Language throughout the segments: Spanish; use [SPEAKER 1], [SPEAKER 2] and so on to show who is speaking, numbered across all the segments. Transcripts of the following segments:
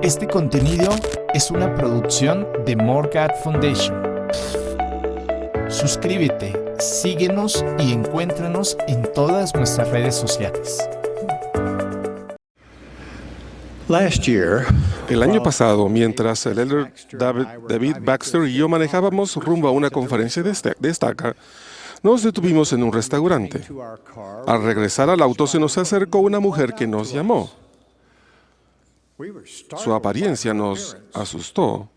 [SPEAKER 1] Este contenido es una producción de More God Foundation. Suscríbete, síguenos y encuéntranos en todas nuestras redes sociales.
[SPEAKER 2] El año pasado, mientras el elder David Baxter y yo manejábamos rumbo a una conferencia de Estaca, nos detuvimos en un restaurante. Al regresar al auto se nos acercó una mujer que nos llamó. Su apariencia nos asustó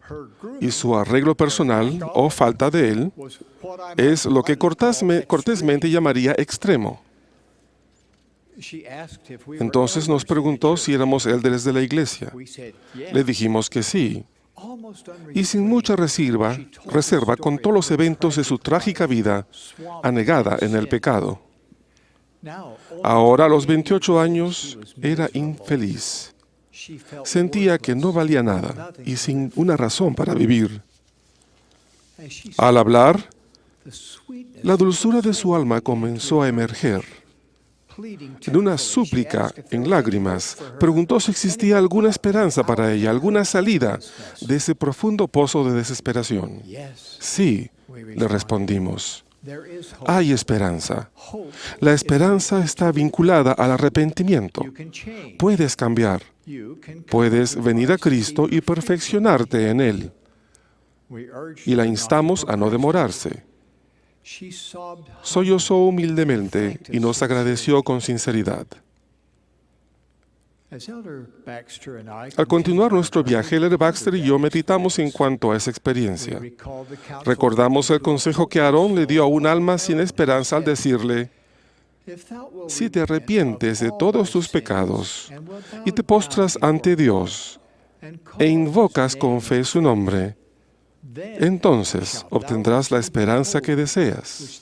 [SPEAKER 2] y su arreglo personal, o falta de él, es lo que cortésmente llamaría extremo. Entonces nos preguntó si éramos élderes de la iglesia. Le dijimos que sí. Y sin mucha reserva contó los eventos de su trágica vida anegada en el pecado. Ahora, a los 28 años, era infeliz. Sentía que no valía nada y sin una razón para vivir. Al hablar, la dulzura de su alma comenzó a emerger. En una súplica en lágrimas, preguntó si existía alguna esperanza para ella, alguna salida de ese profundo pozo de desesperación. Sí, le respondimos. Hay esperanza. La esperanza está vinculada al arrepentimiento. Puedes cambiar. Puedes venir a Cristo y perfeccionarte en Él. Y la instamos a no demorarse. Sollozó humildemente y nos agradeció con sinceridad. Al continuar nuestro viaje, el elder Baxter y yo meditamos en cuanto a esa experiencia. Recordamos el consejo que Aarón le dio a un alma sin esperanza al decirle: si te arrepientes de todos tus pecados y te postras ante Dios e invocas con fe su nombre, entonces obtendrás la esperanza que deseas.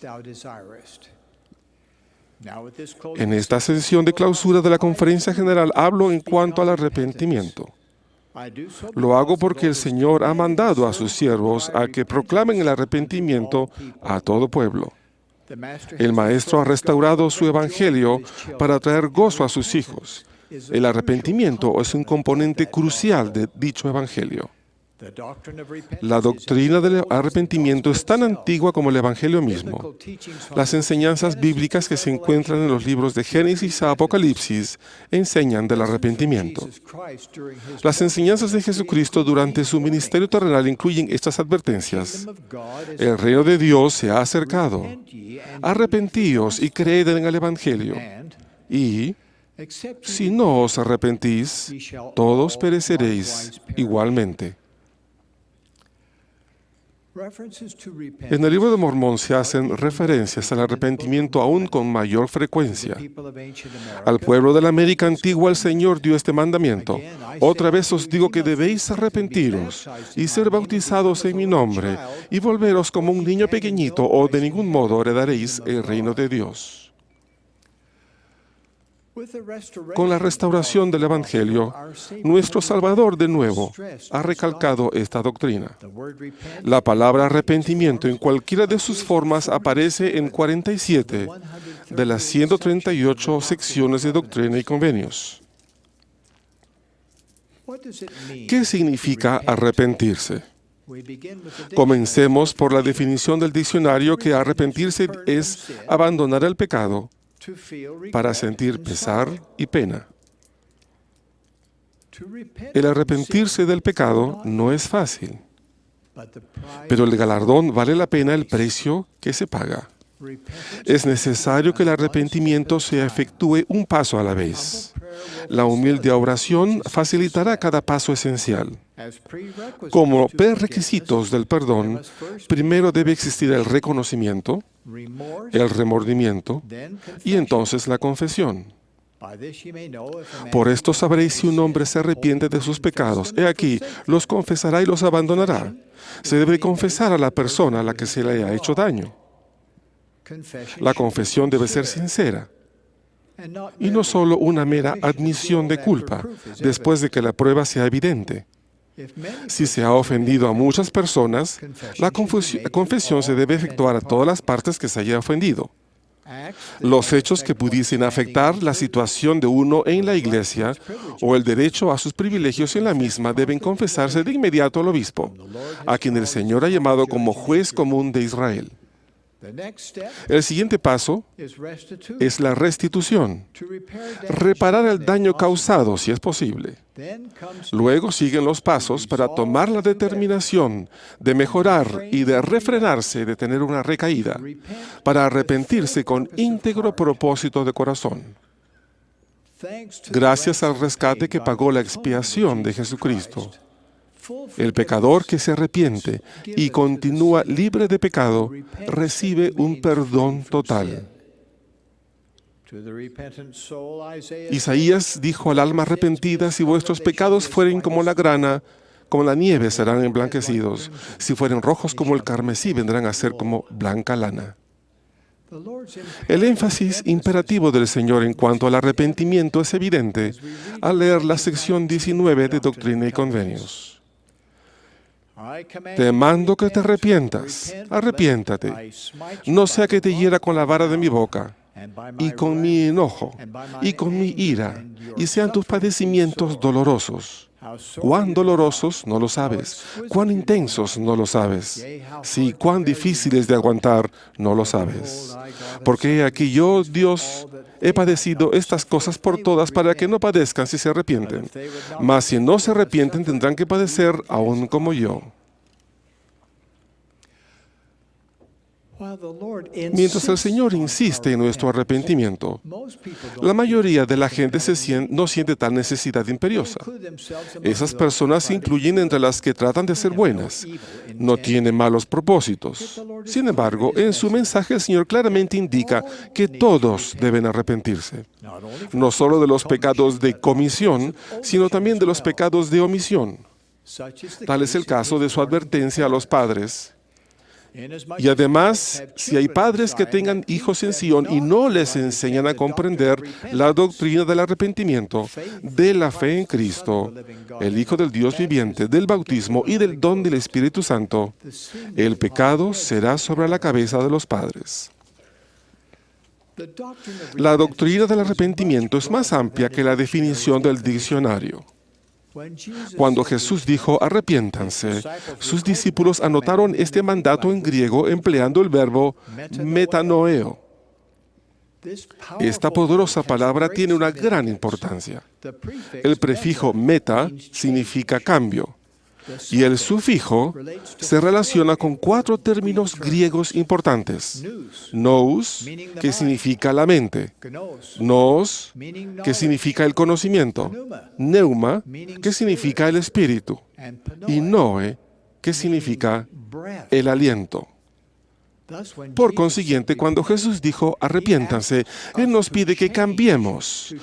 [SPEAKER 2] En esta sesión de clausura de la Conferencia General hablo en cuanto al arrepentimiento. Lo hago porque el Señor ha mandado a sus siervos a que proclamen el arrepentimiento a todo pueblo. El Maestro ha restaurado su Evangelio para traer gozo a sus hijos. El arrepentimiento es un componente crucial de dicho Evangelio. La doctrina del arrepentimiento es tan antigua como el Evangelio mismo. Las enseñanzas bíblicas que se encuentran en los libros de Génesis a Apocalipsis enseñan del arrepentimiento. Las enseñanzas de Jesucristo durante su ministerio terrenal incluyen estas advertencias. El reino de Dios se ha acercado. Arrepentíos y creed en el Evangelio. Y si no os arrepentís, todos pereceréis igualmente. En el libro de Mormón se hacen referencias al arrepentimiento aún con mayor frecuencia. Al pueblo de la América antigua el Señor dio este mandamiento: otra vez os digo que debéis arrepentiros y ser bautizados en mi nombre y volveros como un niño pequeñito, o de ningún modo heredaréis el reino de Dios. Con la restauración del Evangelio, nuestro Salvador de nuevo ha recalcado esta doctrina. La palabra arrepentimiento en cualquiera de sus formas aparece en 47 de las 138 secciones de Doctrina y Convenios. ¿Qué significa arrepentirse? Comencemos por la definición del diccionario, que arrepentirse es abandonar el pecado para sentir pesar y pena. El arrepentirse del pecado no es fácil, pero el galardón vale la pena el precio que se paga. Es necesario que el arrepentimiento se efectúe un paso a la vez. La humilde oración facilitará cada paso esencial. Como prerequisitos del perdón, primero debe existir el reconocimiento, el remordimiento y entonces la confesión. Por esto sabréis si un hombre se arrepiente de sus pecados. He aquí, los confesará y los abandonará. Se debe confesar a la persona a la que se le ha hecho daño. La confesión debe ser sincera y no solo una mera admisión de culpa después de que la prueba sea evidente. Si se ha ofendido a muchas personas, la confesión se debe efectuar a todas las partes que se haya ofendido. Los hechos que pudiesen afectar la situación de uno en la iglesia o el derecho a sus privilegios en la misma deben confesarse de inmediato al obispo, a quien el Señor ha llamado como juez común de Israel. El siguiente paso es la restitución, reparar el daño causado si es posible. Luego siguen los pasos para tomar la determinación de mejorar y de refrenarse de tener una recaída, para arrepentirse con íntegro propósito de corazón. Gracias al rescate que pagó la expiación de Jesucristo, el pecador que se arrepiente y continúa libre de pecado recibe un perdón total. Isaías dijo al alma arrepentida: si vuestros pecados fueren como la grana, como la nieve serán emblanquecidos. Si fueren rojos como el carmesí, vendrán a ser como blanca lana. El énfasis imperativo del Señor en cuanto al arrepentimiento es evidente al leer la sección 19 de Doctrina y Convenios. Te mando que te arrepientas, arrepiéntate, no sea que te hiera con la vara de mi boca, y con mi enojo, y con mi ira, y sean tus padecimientos dolorosos. Cuán dolorosos, no lo sabes. Cuán intensos, no lo sabes. Sí, cuán difíciles de aguantar, no lo sabes. Porque aquí yo, Dios, he padecido estas cosas por todas para que no padezcan si se arrepienten. Mas si no se arrepienten, tendrán que padecer aún como yo. Mientras el Señor insiste en nuestro arrepentimiento, la mayoría de la gente no siente tal necesidad imperiosa. Esas personas se incluyen entre las que tratan de ser buenas. No tienen malos propósitos. Sin embargo, en su mensaje el Señor claramente indica que todos deben arrepentirse. No solo de los pecados de comisión, sino también de los pecados de omisión. Tal es el caso de su advertencia a los padres. Y además, si hay padres que tengan hijos en Sion y no les enseñan a comprender la doctrina del arrepentimiento, de la fe en Cristo, el Hijo del Dios viviente, del bautismo y del don del Espíritu Santo, el pecado será sobre la cabeza de los padres. La doctrina del arrepentimiento es más amplia que la definición del diccionario. Cuando Jesús dijo arrepiéntanse, sus discípulos anotaron este mandato en griego empleando el verbo metanoeo. Esta poderosa palabra tiene una gran importancia. El prefijo meta significa cambio, y el sufijo se relaciona con 4 términos griegos importantes. Nous, que significa la mente. Nos, que significa el conocimiento. Neuma, que significa el espíritu. Y noe, que significa el aliento. Por consiguiente, cuando Jesús dijo arrepiéntanse, Él nos pide que cambiemos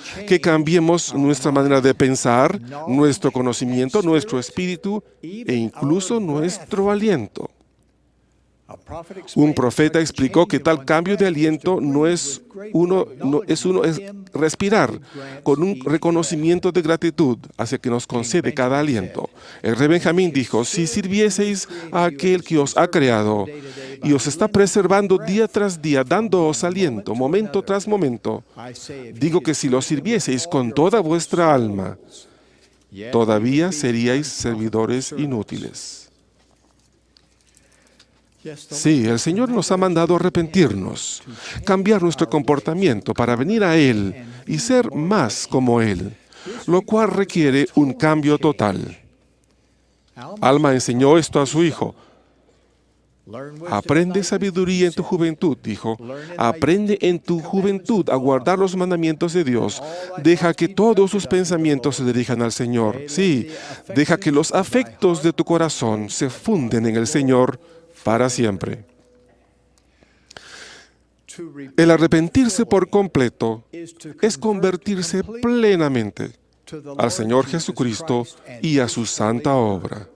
[SPEAKER 2] nuestra manera de pensar, nuestro conocimiento, nuestro espíritu e incluso nuestro aliento. Un profeta explicó que tal cambio de aliento es respirar con un reconocimiento de gratitud hacia que nos concede cada aliento. El rey Benjamín dijo: si sirvieseis a aquel que os ha creado y os está preservando día tras día, dándoos aliento, momento tras momento, digo que si lo sirvieseis con toda vuestra alma, todavía seríais servidores inútiles. Sí, el Señor nos ha mandado arrepentirnos, cambiar nuestro comportamiento para venir a Él y ser más como Él, lo cual requiere un cambio total. Alma enseñó esto a su hijo. Aprende sabiduría en tu juventud, dijo. Aprende en tu juventud a guardar los mandamientos de Dios. Deja que todos sus pensamientos se dirijan al Señor. Sí, deja que los afectos de tu corazón se funden en el Señor para siempre. El arrepentirse por completo es convertirse plenamente al Señor Jesucristo y a su santa obra.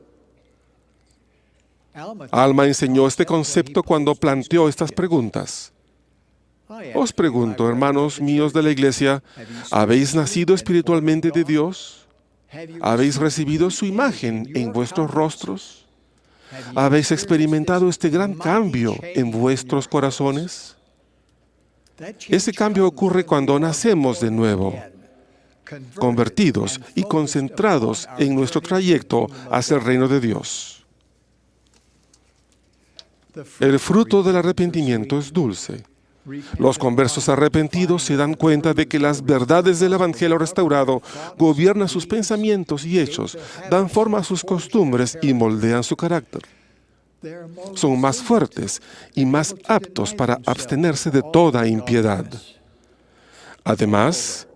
[SPEAKER 2] Alma enseñó este concepto cuando planteó estas preguntas. Os pregunto, hermanos míos de la iglesia, ¿habéis nacido espiritualmente de Dios? ¿Habéis recibido su imagen en vuestros rostros? ¿Habéis experimentado este gran cambio en vuestros corazones? Ese cambio ocurre cuando nacemos de nuevo, convertidos y concentrados en nuestro trayecto hacia el reino de Dios. El fruto del arrepentimiento es dulce. Los conversos arrepentidos se dan cuenta de que las verdades del Evangelio restaurado gobiernan sus pensamientos y hechos, dan forma a sus costumbres y moldean su carácter. Son más fuertes y más aptos para abstenerse de toda impiedad. Además,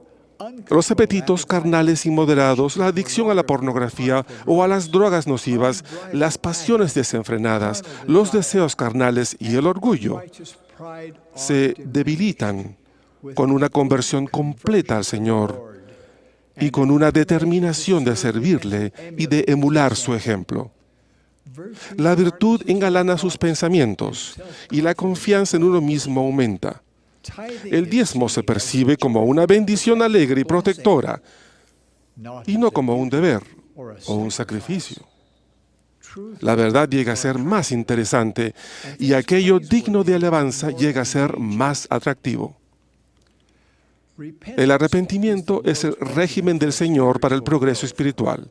[SPEAKER 2] los apetitos carnales inmoderados, la adicción a la pornografía o a las drogas nocivas, las pasiones desenfrenadas, los deseos carnales y el orgullo se debilitan con una conversión completa al Señor y con una determinación de servirle y de emular su ejemplo. La virtud engalana sus pensamientos y la confianza en uno mismo aumenta. El diezmo se percibe como una bendición alegre y protectora y no como un deber o un sacrificio. La verdad llega a ser más interesante y aquello digno de alabanza llega a ser más atractivo. El arrepentimiento es el régimen del Señor para el progreso espiritual.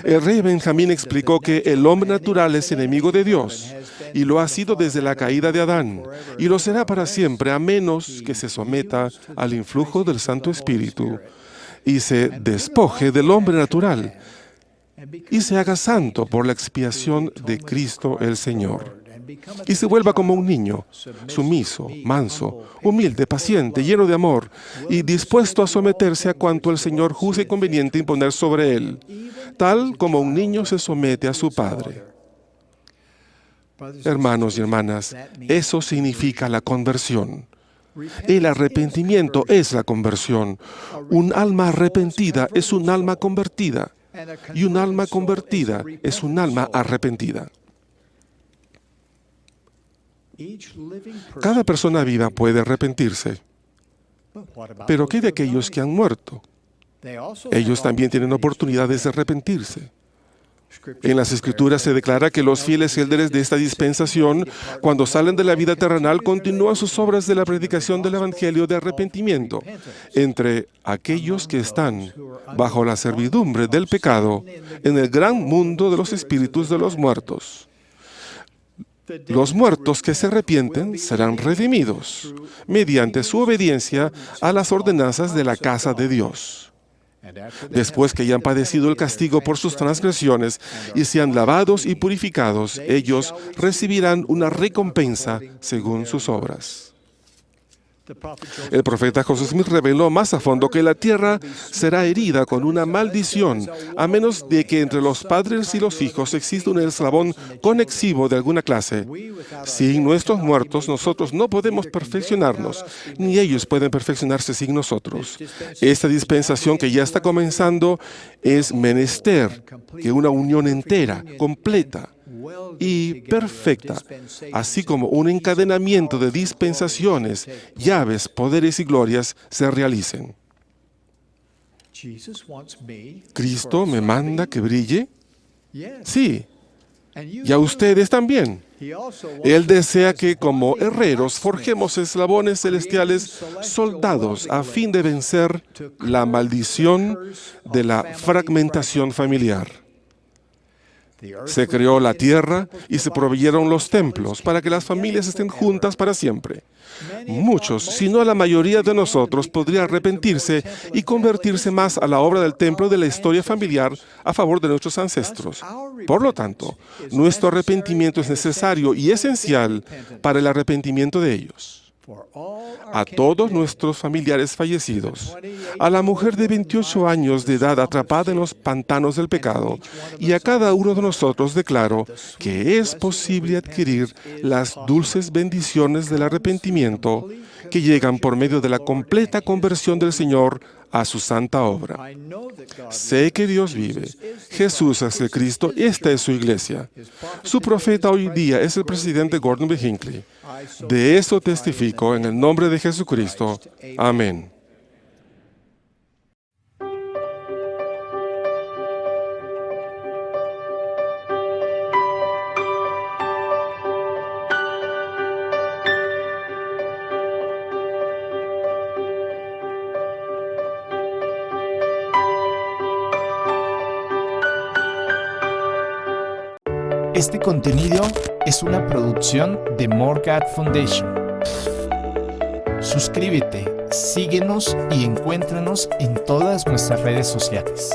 [SPEAKER 2] El rey Benjamín explicó que el hombre natural es enemigo de Dios y lo ha sido desde la caída de Adán y lo será para siempre a menos que se someta al influjo del Santo Espíritu y se despoje del hombre natural y se haga santo por la expiación de Cristo el Señor, y se vuelva como un niño, sumiso, manso, humilde, paciente, lleno de amor, y dispuesto a someterse a cuanto el Señor juzgue conveniente imponer sobre él, tal como un niño se somete a su padre. Hermanos y hermanas, eso significa la conversión. El arrepentimiento es la conversión. Un alma arrepentida es un alma convertida. Y un alma convertida es un alma arrepentida. Cada persona viva puede arrepentirse. Pero ¿qué de aquellos que han muerto? Ellos también tienen oportunidades de arrepentirse. En las Escrituras se declara que los fieles élderes de esta dispensación, cuando salen de la vida terrenal, continúan sus obras de la predicación del Evangelio de arrepentimiento entre aquellos que están bajo la servidumbre del pecado en el gran mundo de los espíritus de los muertos. Los muertos que se arrepienten serán redimidos mediante su obediencia a las ordenanzas de la casa de Dios. Después que hayan padecido el castigo por sus transgresiones y sean lavados y purificados, ellos recibirán una recompensa según sus obras. El profeta José Smith reveló más a fondo que la tierra será herida con una maldición, a menos de que entre los padres y los hijos exista un eslabón conexivo de alguna clase. Sin nuestros muertos, nosotros no podemos perfeccionarnos, ni ellos pueden perfeccionarse sin nosotros. Esta dispensación que ya está comenzando es menester que una unión entera, completa y perfecta, así como un encadenamiento de dispensaciones, llaves, poderes y glorias se realicen. ¿Cristo me manda que brille? Sí, y a ustedes también. Él desea que como herreros forjemos eslabones celestiales soldados a fin de vencer la maldición de la fragmentación familiar. Se creó la tierra y se proveyeron los templos para que las familias estén juntas para siempre. Muchos, si no la mayoría de nosotros, podría arrepentirse y convertirse más a la obra del templo de la historia familiar a favor de nuestros ancestros. Por lo tanto, nuestro arrepentimiento es necesario y esencial para el arrepentimiento de ellos. A todos nuestros familiares fallecidos, a la mujer de 28 años de edad atrapada en los pantanos del pecado, y a cada uno de nosotros declaro que es posible adquirir las dulces bendiciones del arrepentimiento que llegan por medio de la completa conversión del Señor a su santa obra. Sé que Dios vive. Jesús es el Cristo. Esta es su iglesia. Su profeta hoy día es el presidente Gordon B. Hinckley. De eso testifico en el nombre de Jesucristo. Amén.
[SPEAKER 1] Este contenido es una producción de More God Foundation. Suscríbete, síguenos y encuéntranos en todas nuestras redes sociales.